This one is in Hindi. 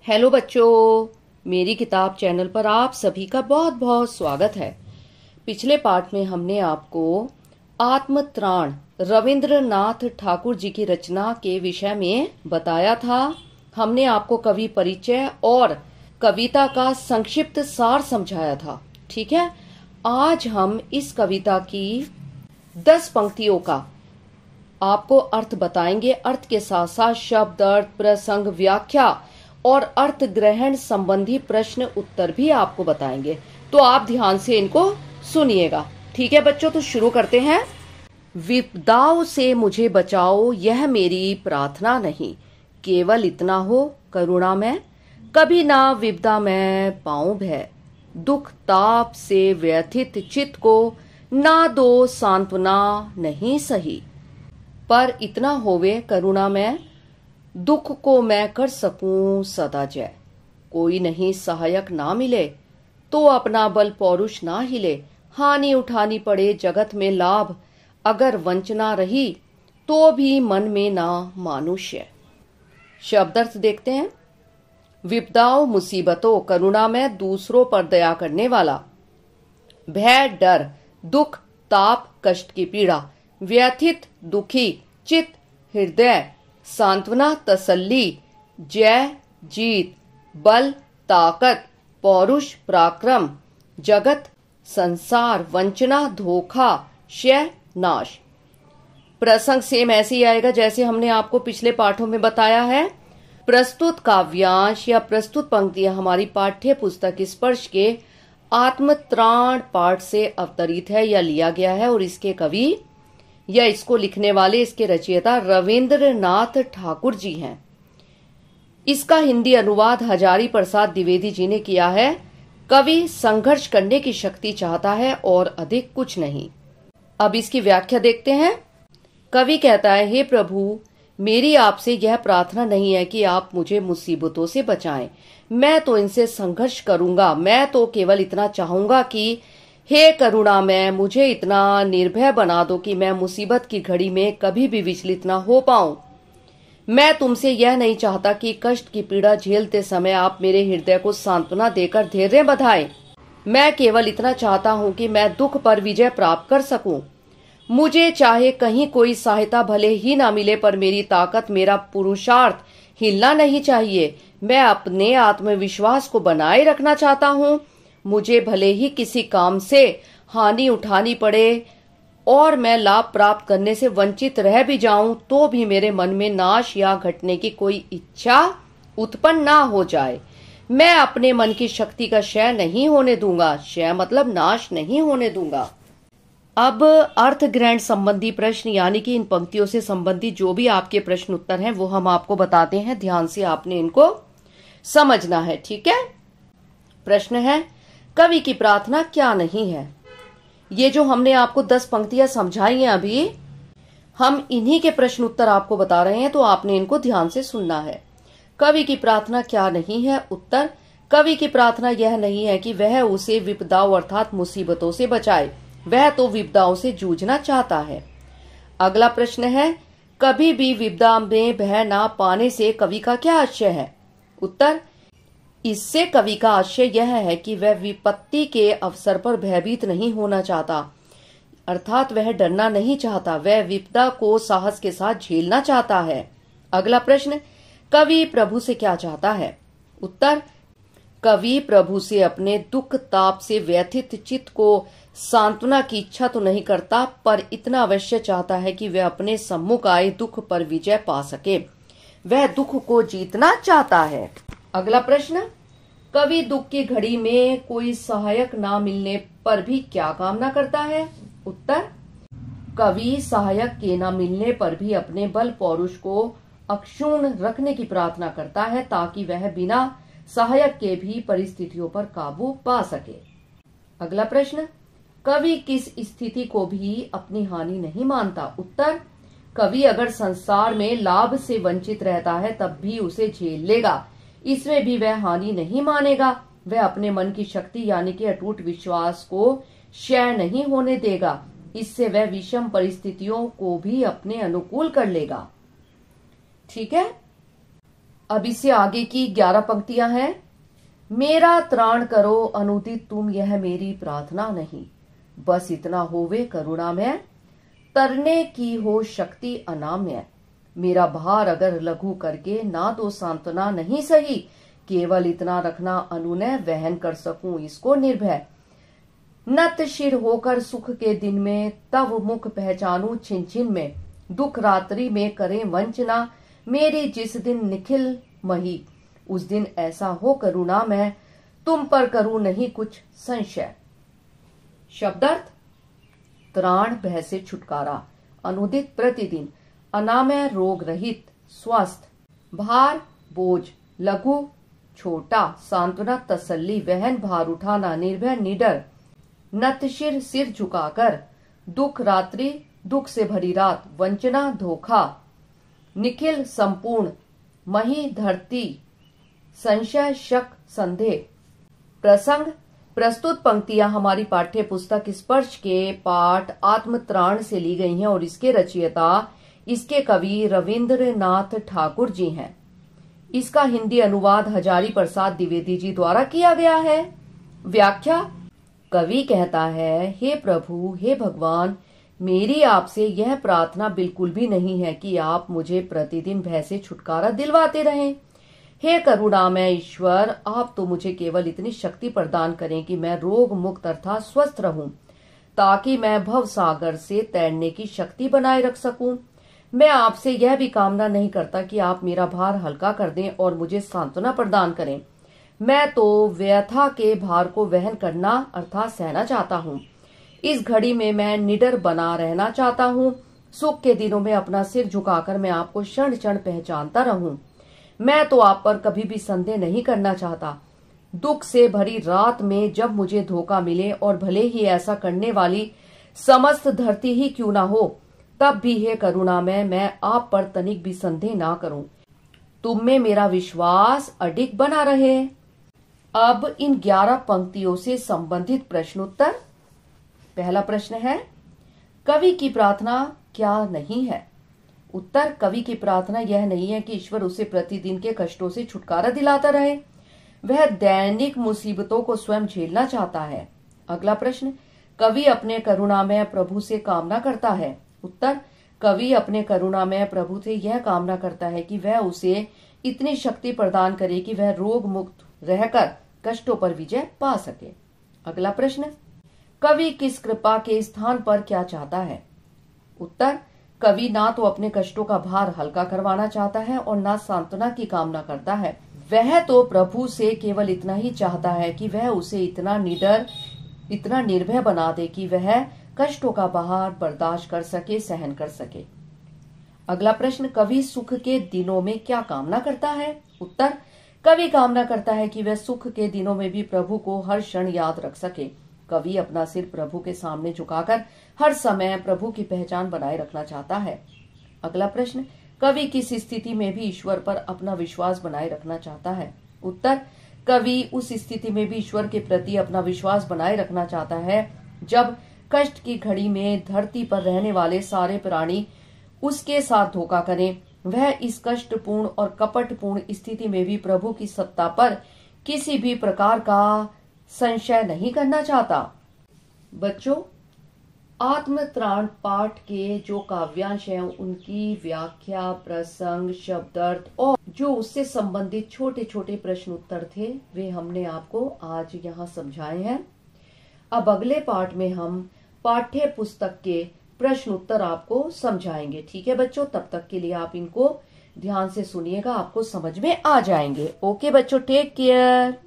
हेलो बच्चों, मेरी किताब चैनल पर आप सभी का बहुत बहुत स्वागत है। पिछले पार्ट में हमने आपको आत्मत्राण रविंद्रनाथ ठाकुर जी की रचना के विषय में बताया था। हमने आपको कवि परिचय और कविता का संक्षिप्त सार समझाया था। ठीक है, आज हम इस कविता की 10 पंक्तियों का आपको अर्थ बताएंगे। अर्थ के साथ साथ शब्द, अर्थ, प्रसंग, व्याख्या और अर्थ ग्रहण संबंधी प्रश्न उत्तर भी आपको बताएंगे। तो आप ध्यान से इनको सुनिएगा। ठीक है बच्चों, तो शुरू करते हैं। विपदाओं से मुझे बचाओ, यह मेरी प्रार्थना नहीं, केवल इतना हो करुणा में, कभी ना विपदा में पाऊं भय। दुख ताप से व्यथित चित्त को ना दो सांत्वना नहीं सही, पर इतना होवे करुणा में, दुख को मैं कर सकूं सदा जय। कोई नहीं सहायक ना मिले, तो अपना बल पौरुष ना हिले। हानि उठानी पड़े जगत में लाभ, अगर वंचना रही तो भी मन में ना मानुष्य। शब्दार्थ देखते हैं। विपदाओं मुसीबतों, करुणा में दूसरों पर दया करने वाला। भय डर, दुख ताप कष्ट की पीड़ा। व्यथित दुखी, चित्त हृदय। सांत्वना तसल्ली, जय जीत। बल ताकत, पौरुष पराक्रम। जगत संसार, वंचना धोखा, क्षय नाश। प्रसंग सेम ऐसे ही आएगा जैसे हमने आपको पिछले पाठों में बताया है। प्रस्तुत काव्यांश या प्रस्तुत पंक्तियां हमारी पाठ्य पुस्तक स्पर्श के आत्मत्राण पाठ से अवतरित है या लिया गया है, और इसके कवि या इसको लिखने वाले, इसके रचयिता रविंद्रनाथ ठाकुर जी हैं। इसका हिंदी अनुवाद हजारी प्रसाद द्विवेदी जी ने किया है। कवि संघर्ष करने की शक्ति चाहता है और अधिक कुछ नहीं। अब इसकी व्याख्या देखते हैं। कवि कहता है, हे प्रभु, मेरी आपसे यह प्रार्थना नहीं है कि आप मुझे मुसीबतों से बचाएं। मैं तो इनसे संघर्ष करूंगा। मैं तो केवल इतना चाहूंगा कि हे करुणा में मुझे इतना निर्भय बना दो कि मैं मुसीबत की घड़ी में कभी भी विचलित न हो पाऊं। मैं तुमसे यह नहीं चाहता कि कष्ट की पीड़ा झेलते समय आप मेरे हृदय को सांत्वना देकर धैर्य बधाएं। मैं केवल इतना चाहता हूं कि मैं दुख पर विजय प्राप्त कर सकूं। मुझे चाहे कहीं कोई सहायता भले ही ना मिले, पर मेरी ताकत, मेरा पुरुषार्थ हिलना नहीं चाहिए। मैं अपने आत्मविश्वास को बनाए रखना चाहता हूं। मुझे भले ही किसी काम से हानि उठानी पड़े और मैं लाभ प्राप्त करने से वंचित रह भी जाऊं, तो भी मेरे मन में नाश या घटने की कोई इच्छा उत्पन्न ना हो जाए। मैं अपने मन की शक्ति का क्षय नहीं होने दूंगा। क्षय मतलब नाश नहीं होने दूंगा। अब अर्थ ग्रहण संबंधी प्रश्न, यानी कि इन पंक्तियों से संबंधित जो भी आपके प्रश्न उत्तर हैं वो हम आपको बताते हैं। ध्यान से आपने इनको समझना है। ठीक है। प्रश्न है, कवि की प्रार्थना क्या नहीं है। ये जो हमने आपको 10 पंक्तियां समझाई हैं, अभी हम इन्हीं के प्रश्न उत्तर आपको बता रहे हैं, तो आपने इनको ध्यान से सुनना है। कवि की प्रार्थना क्या नहीं है। उत्तर, कवि की प्रार्थना यह नहीं है कि वह उसे विपदाओं अर्थात मुसीबतों से बचाए। वह तो विपदाओं से जूझना चाहता है। अगला प्रश्न है, कभी भी विपदा में भय ना पाने से कवि का क्या आशय है। उत्तर, इससे कवि का आशय यह है कि वह विपत्ति के अवसर पर भयभीत नहीं होना चाहता, अर्थात वह डरना नहीं चाहता। वह विपदा को साहस के साथ झेलना चाहता है। अगला प्रश्न, कवि प्रभु से क्या चाहता है। उत्तर, कवि प्रभु से अपने दुख ताप से व्यथित चित्त को सांत्वना की इच्छा तो नहीं करता, पर इतना अवश्य चाहता है कि वह अपने सम्मुख आए दुख पर विजय पा सके। वह दुख को जीतना चाहता है। अगला प्रश्न, कवि दुख की घड़ी में कोई सहायक ना मिलने पर भी क्या कामना करता है। उत्तर, कवि सहायक के ना मिलने पर भी अपने बल पौरुष को अक्षुण्ण रखने की प्रार्थना करता है, ताकि वह बिना सहायक के भी परिस्थितियों पर काबू पा सके। अगला प्रश्न, कवि किस स्थिति को भी अपनी हानि नहीं मानता। उत्तर, कवि अगर संसार में लाभ से वंचित रहता है तब भी उसे झेल लेगा। इसमें भी वह हानि नहीं मानेगा। वह अपने मन की शक्ति यानी कि अटूट विश्वास को क्षय नहीं होने देगा। इससे वह विषम परिस्थितियों को भी अपने अनुकूल कर लेगा। ठीक है। अब इससे आगे की 11 पंक्तियां हैं। मेरा त्राण करो अनुदित तुम, यह मेरी प्रार्थना नहीं, बस इतना होवे करुणामय, तरने की हो शक्ति अनाम्य। मेरा भार अगर लघु करके ना दो सांत्वना नहीं सही, केवल इतना रखना अनुनय, वहन कर सकूं इसको निर्भय। नत शिर होकर सुख के दिन में, तव मुख पहचानू छिन छिन में, दुख रात्रि में करें वंचना, मेरी जिस दिन निखिल मही, उस दिन ऐसा हो करुणा मैं, तुम पर करूं नहीं कुछ संशय। शब्दार्थ: त्राण भय से छुटकारा, अनुदित प्रतिदिन, अनामय रोग रहित स्वस्थ, भार बोझ लघु छोटा, सांत्वना तसल्ली, वहन भार उठाना, निर्भय निडर, नतशिर सिर झुकाकर, दुख रात्रि दुख से भरी रात, वंचना धोखा, निखिल संपूर्ण, मही धरती, संशय शक संदेह। प्रसंग: प्रस्तुत पंक्तियां हमारी पाठ्य पुस्तक स्पर्श के पाठ आत्मत्राण से ली गई हैं और इसके रचयिता, इसके कवि रविंद्रनाथ ठाकुर जी हैं। इसका हिंदी अनुवाद हजारी प्रसाद द्विवेदी जी द्वारा किया गया है। व्याख्या: कवि कहता है, हे प्रभु, हे भगवान, मेरी आपसे यह प्रार्थना बिल्कुल भी नहीं है कि आप मुझे प्रतिदिन भय से छुटकारा दिलवाते रहें। हे करुणामय ईश्वर, आप तो मुझे केवल इतनी शक्ति प्रदान करें कि मैं रोग मुक्त अर्थात स्वस्थ रहूं, ताकि मैं भव सागर से तैरने की शक्ति बनाए रख सकूं। मैं आपसे यह भी कामना नहीं करता कि आप मेरा भार हल्का कर दें और मुझे सांत्वना प्रदान करें। मैं तो व्यथा के भार को वहन करना अर्थात सहना चाहता हूँ। इस घड़ी में मैं निडर बना रहना चाहता हूँ। सुख के दिनों में अपना सिर झुकाकर मैं आपको क्षण क्षण पहचानता रहूं। मैं तो आप पर कभी भी संदेह नहीं करना चाहता। दुख से भरी रात में जब मुझे धोखा मिले, और भले ही ऐसा करने वाली समस्त धरती ही क्यों ना हो, तब भी हे करुणामय, मैं आप पर तनिक भी संदेह ना करूं। तुम में मेरा विश्वास अडिग बना रहे। अब इन 11 पंक्तियों से संबंधित प्रश्नोत्तर। पहला प्रश्न है, कवि की प्रार्थना क्या नहीं है? उत्तर: कवि की प्रार्थना यह नहीं है कि ईश्वर उसे प्रतिदिन के कष्टों से छुटकारा दिलाता रहे। वह दैनिक मुसीबतों को स्वयं झेलना चाहता है। अगला प्रश्न, कवि अपने करुणामय प्रभु से कामना करता है। उत्तर: कवि अपने करुणामय प्रभु से यह कामना करता है कि वह उसे इतनी शक्ति प्रदान करे कि वह रोग मुक्त रहकर कष्टों पर विजय पा सके। अगला प्रश्न, कवि किस कृपा के स्थान पर क्या चाहता है? उत्तर: कवि ना तो अपने कष्टों का भार हल्का करवाना चाहता है और ना सांत्वना की कामना करता है। वह तो प्रभु से केवल इतना ही चाहता है कि वह उसे इतना निडर, इतना निर्भय बना दे कि वह कष्टों का भार बर्दाश्त कर सके, सहन कर सके। अगला प्रश्न, कवि सुख के दिनों में क्या कामना करता है? उत्तर: कवि कामना करता है कि वह सुख के दिनों में भी प्रभु को हर क्षण याद रख सके। कवि अपना सिर प्रभु के सामने झुकाकर हर समय प्रभु की पहचान बनाए रखना चाहता है। अगला प्रश्न, कवि किस स्थिति में भी ईश्वर पर अपना विश्वास बनाए रखना चाहता है? उत्तर: कवि उस स्थिति में भी ईश्वर के प्रति अपना विश्वास बनाए रखना चाहता है जब कष्ट की घड़ी में धरती पर रहने वाले सारे प्राणी उसके साथ धोखा करें। वह इस कष्टपूर्ण और कपटपूर्ण स्थिति में भी प्रभु की सत्ता पर किसी भी प्रकार का संशय नहीं करना चाहता। बच्चों, आत्मत्राण पाठ के जो काव्यांश हैं उनकी व्याख्या, प्रसंग, शब्दार्थ और जो उससे संबंधित छोटे छोटे प्रश्न उत्तर थे वे हमने आपको आज यहाँ समझाए हैं। अब अगले पाठ में हम पाठ्य पुस्तक के प्रश्न उत्तर आपको समझाएंगे। ठीक है बच्चों, तब तक के लिए आप इनको ध्यान से सुनिएगा, आपको समझ में आ जाएंगे। ओके बच्चों, टेक केयर।